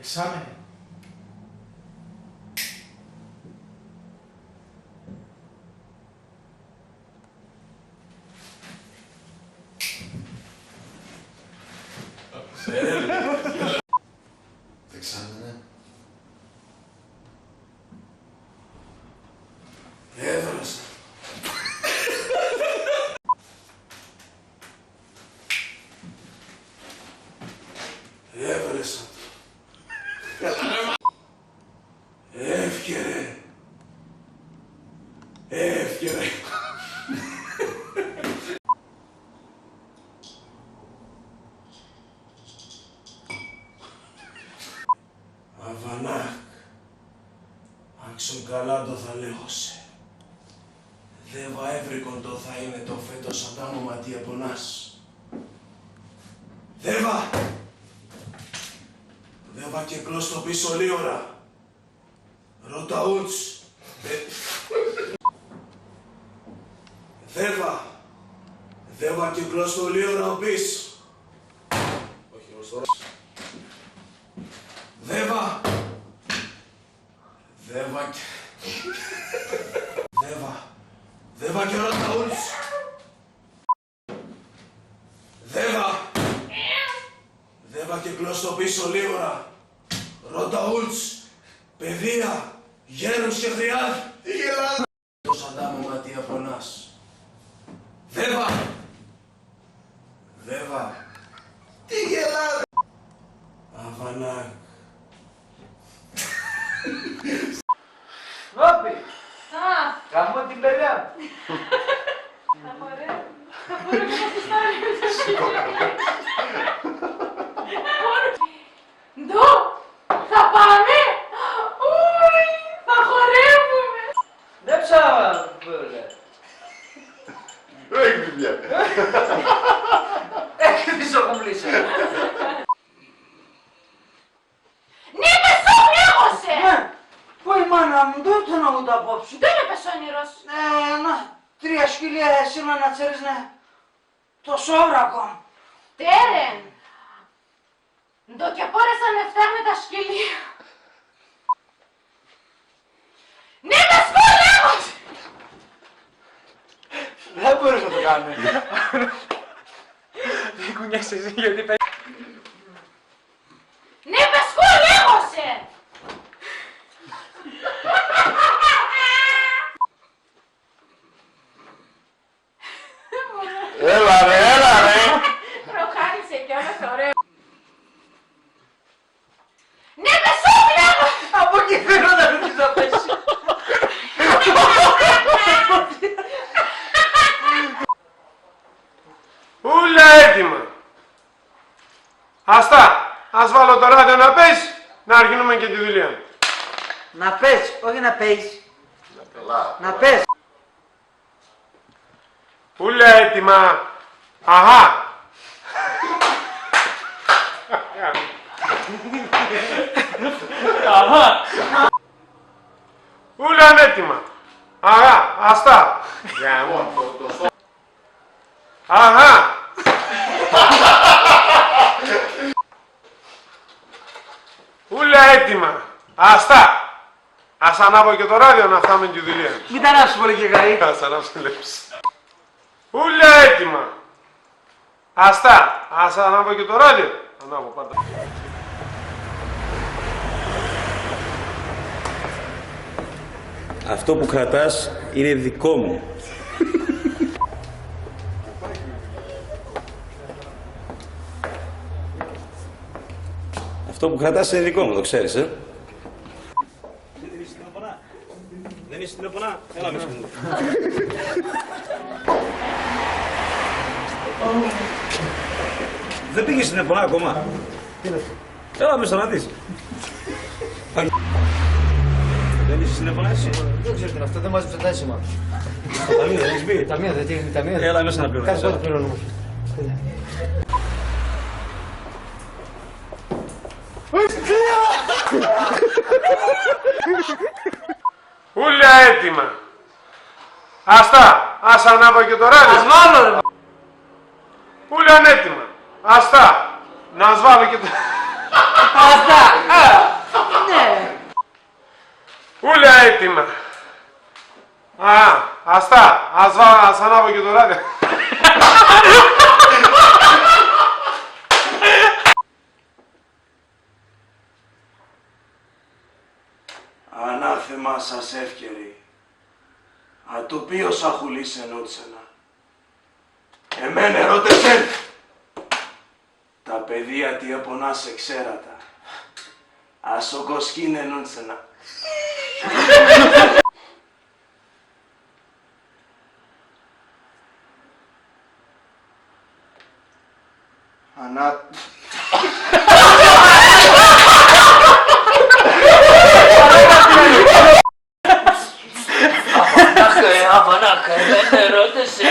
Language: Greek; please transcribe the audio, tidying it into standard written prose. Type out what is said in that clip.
Εξάμενο. Εξάμενε. Έβρασα. Έβρεσα. Εύκαιρε. Εύκαιρε. Αβανάκ. Άξον καλά το θα λέγωσε. Δεύα έβρικον το θα είναι το φέτος αντάμωμα τι απονάς. Δεύα! Δεύα και κλώς το πίσω λίωρα. Ρώτα ούτς. Δεύα! Δεύα και κλώς το λίωρα ο πίσω. Όχι, ως τώρα. Δεύα! Δεύα και... Δεύα! Δεύα και ρώτα ούτς. Δεύα! Δεύα και κλώς το πίσω λίωρα. Ρώτα ούτς. Παιδεία, γέρος και χρειάδ. Τι γελάς. Το σαντάμωμα τι απονάς. Δεύα. Δεύα. Τι γελάς. Αβανάκ. Νόπι! Α! Καμώ την παιδιά! Αμορέ! Αμορέ που θα στάρει! Ντο! Θα πάμε! Ουι! Θα χορεύουμε! Δεν ψάβε! Έχει παιδιά. Έχει δισοκομπλήσει! Ναι, με σου πλήγωσε! Πού η μάνα μου, τότε να μου το απόψου. Δεν έπεσε ο όνειρος. Να, 3 σκυλιά σήμερα να ξέρεις, ναι. Το σόβρακο. Τέρεν! Ντο και πόρεσαν να φτιάχνει τα σκυλία. Ναι, με σου πλήγωσε! Δεν μπορείς να το κάνεις. Δεν κουνιάσαι εσύ γιατί πες. Ναι, με σου πλήγωσε! Έλα ρε, έλα ρε. Προχάρησε κιόλας ωραίο. Ναι, με σου πλήγωσε! Από εκεί θέλω να ρωτήσω να πέσει. Ούλα έτοιμα. Αστά, ας βάλω το ράδιο να πέσει, να αρχίσουμε και τη δουλειά. Να πες, όχι να πες. Να πες. Ούλα έτοιμα. Αχα. Ούλα είναι έτοιμα. Αχα, αστά. Αχα. Ούλα έτοιμα. Αστά. Ας ανάβω και το ράδιο να φτάμε τη δουλειά. Μην τα ανάψεις πολύ και γαρί. Ας ανάψω λέψη. Ούλα έτοιμα. Αστά. Ας ανάβω και το ράδιο. Ανάβω πάντα. Αυτό που κρατάς είναι δικό μου. Αυτό που κρατάς είναι δικό μου, το ξέρεις, Δεν είσαι τηλεφωνά. Δεν είσαι τηλεφωνά. Έλα μέσα μου. Δεν πήγες στην τηλεφωνά ακόμα. Έλα μέσα να δεις. Δεν είσαι στην τηλεφωνά εσύ. Δεν ξέρω τι είναι αυτό, δεν μάζεψε τα έσημα. Ταμείο, δεν έχεις μπει. Ταμεία, δεν είναι ταμεία. Έλα μέσα να πληρώνεις. Κάτσε πότε πληρώνω όμως. Ούλα έτοιμα. Αστά. Ας ανάβω και το ράδιο. Ας βάλω ρε. Ούλα είναι έτοιμα. Αστά. Να σβάλω και το... Αυτά. Ναι. Ούλα έτοιμα. Asta, ας ανάβω και το ράδιο. Ανάθεμα σας εύκαιροι. Ατοπίως αχουλήσεν ότσενα. Εμένε ρώτεσεν. Τα παιδεία τι απονάσε ξέρατα. Ασοκοσκίνεν ότσενα. Ανά... Απανάχε, δεν ρώτησε.